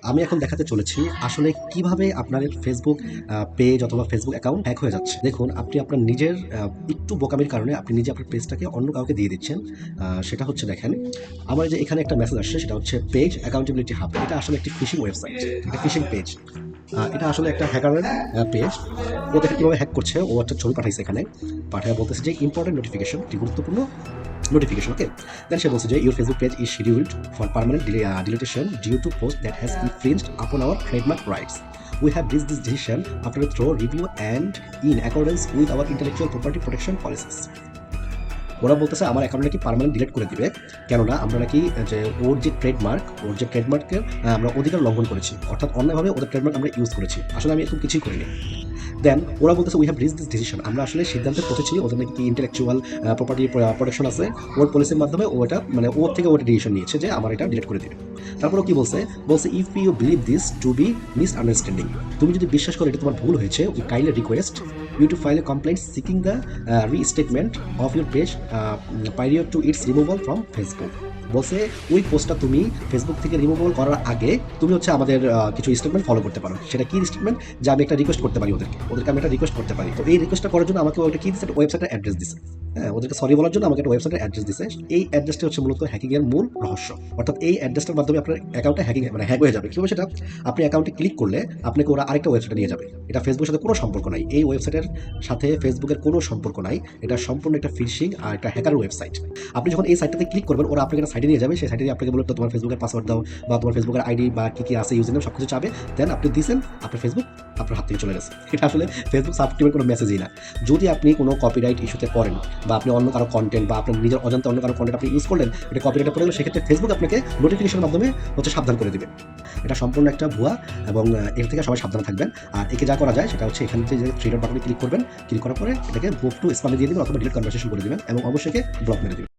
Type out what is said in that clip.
আমি এখন দেখাতে চলেছি আসলে কিভাবে আপনার ফেসবুক পেজ অথবা ফেসবুক অ্যাকাউন্ট হ্যাক হয়ে যাচ্ছে। দেখুন, আপনি আপনার নিজের একটু বোকামির কারণে আপনি নিজে আপনার পেজটাকে অন্য কাউকে দিয়ে দিচ্ছেন। সেটা হচ্ছে দেখেন, আমার যে এখানে একটা মেসেজ আসছে সেটা হচ্ছে পেজ অ্যাকাউন্টেবিলিটি হাব। এটা আসলে একটি ফিশিং ওয়েবসাইট, একটা ফিশিং পেজ। এটা আসলে একটা হ্যাকারের পেজ। ও দেখে কীভাবে হ্যাক করছে, ও একটা ছবি পাঠাইছে এখানে, পাঠায় বলতেছে যে ইম্পর্টেন্ট নোটিফিকেশন, একটি গুরুত্বপূর্ণ নোটিফিকেশন। ওকে, দেন সে বলছে যে your Facebook page is scheduled for permanent deletion due to post that has infringed upon our trademark rights. We have reached this decision after a thorough review and in accordance with our intellectual property protection policies. ওরা বলতেছে আমার account নাকি permanent delete করে দিবে, কেননা আমরা নাকি যে ওর যে ট্রেডমার্কের আমরা অধিকার লঙ্ঘন করেছি, অর্থাৎ অন্যায়ভাবে ওদের ট্রেডমার্ক আমরা ইউজ করেছি। আসলে আমি এরকম কিছুই করিনি। দেন ওরা বলতেছে we have rich this decision, আমরা আসলে সিদ্ধান্তে পৌঁছেছি ওদের নাকি কি ইন্টেলেকচুয়াল প্রপার্টি প্রোটেকশন আছে, ওর পলিসির মাধ্যমে ওটা মানে ওর থেকে ওটা ডিসিশন নিয়েছে যে আমার এটা ডিলিট করে দিবে। তারপরে কি বলছে if you believe this to be misunderstanding, তুমি যদি বিশ্বাস করো এটা তোমার ভুল হয়েছে, we kindly request you to file a complaint seeking the restatement of your page prior to its removal from Facebook. বলছে ওই পোস্টটা তুমি ফেসবুক থেকে রিমুভাল করার আগে তুমি হচ্ছে আমাদের কিছু স্টেটমেন্ট ফলো করতে পারো। সেটা কি স্টেটমেন্ট, যে আমি একটা রিকোয়েস্ট করতে পারি ওদেরকে আমি একটা রিকোয়েস্ট করতে পারি। তো এই রিকোয়েস্টটা করার জন্য আমাকে ওটা কি দিচ্ছে, একটা ওয়েবসাইটের অ্যাড্রেস দিচ্ছে। হ্যাঁ, ওদেরকে সরি বলার জন্য আমাকে একটা ওয়েবসাইটের অ্যাড্রেস দিচ্ছে। এই অ্যাড্রেসটা হচ্ছে মূলত হ্যাকিংয়ের মূল রহস্য। অর্থাৎ এই অ্যাড্রেসটার মাধ্যমে আপনার অ্যাকাউন্টে হ্যাক হয়ে যাবে। কীভাবে সেটা, আপনি অ্যাকাউন্টে ক্লিক করলে আপনাকে ওরা আরেকটা ওয়েবসাইটে নিয়ে যাবে। এটা ফেসবুকের সাথে কোনো সম্পর্ক নাই, এই ওয়েবসাইটের সাথে ফেসবুকের কোনো সম্পর্ক নাই। এটা সম্পূর্ণ একটা ফিশিং আর একটা হ্যাকার ওয়েবসাইট। আপনি যখন এই সাইটটাতে ক্লিক করবেন, ওরা আপনাকে একটা সাইটে নিয়ে যাবে। সেই সাইটে আপনাকে বলবে তোমার ফেসবুকের পাসওয়ার্ড দাও বা তোমার ফেসবুকের আইডি বা কি আছে ইউজার নেম সব কিছু চাবে। দেন আপনি দিয়েছেন, আপনার ফেসবুক আপনার হাত থেকে চলে গেছে। এটা আসলে ফেসবুক সাবস্ক্রিবের কোনো মেসেজই না। যদি আপনি কোনো কপিরাইট ইস্যুতে পড়েন বা আপনি অন্য কারো কন্টেন্ট বা আপনার নিজের অজান্তে অন্য কারো কন্টেন্ট আপনি ইউজ করলেন, এটা কপিরাইটে পড়ে গেলে সেক্ষেত্রে ফেসবুক আপনাকে নোটিফিকেশনের মাধ্যমে হচ্ছে সাবধান করে দিবে। এটা সম্পূর্ণ একটা ভুয়া এবং এর থেকে সবাই সাবধান থাকবেন। আর একে যা করা যায় সেটা হচ্ছে এখান থেকে যে থ্রি ডট বাটনে ক্লিক করবেন, ক্লিক করার পরে এটাকে মুভ টু স্প্যামে দিয়ে দেবেন অথবা ডিলিট কনভারসেশন করে দেবেন এবং অবশ্যই ব্লক মেরে দেবেন।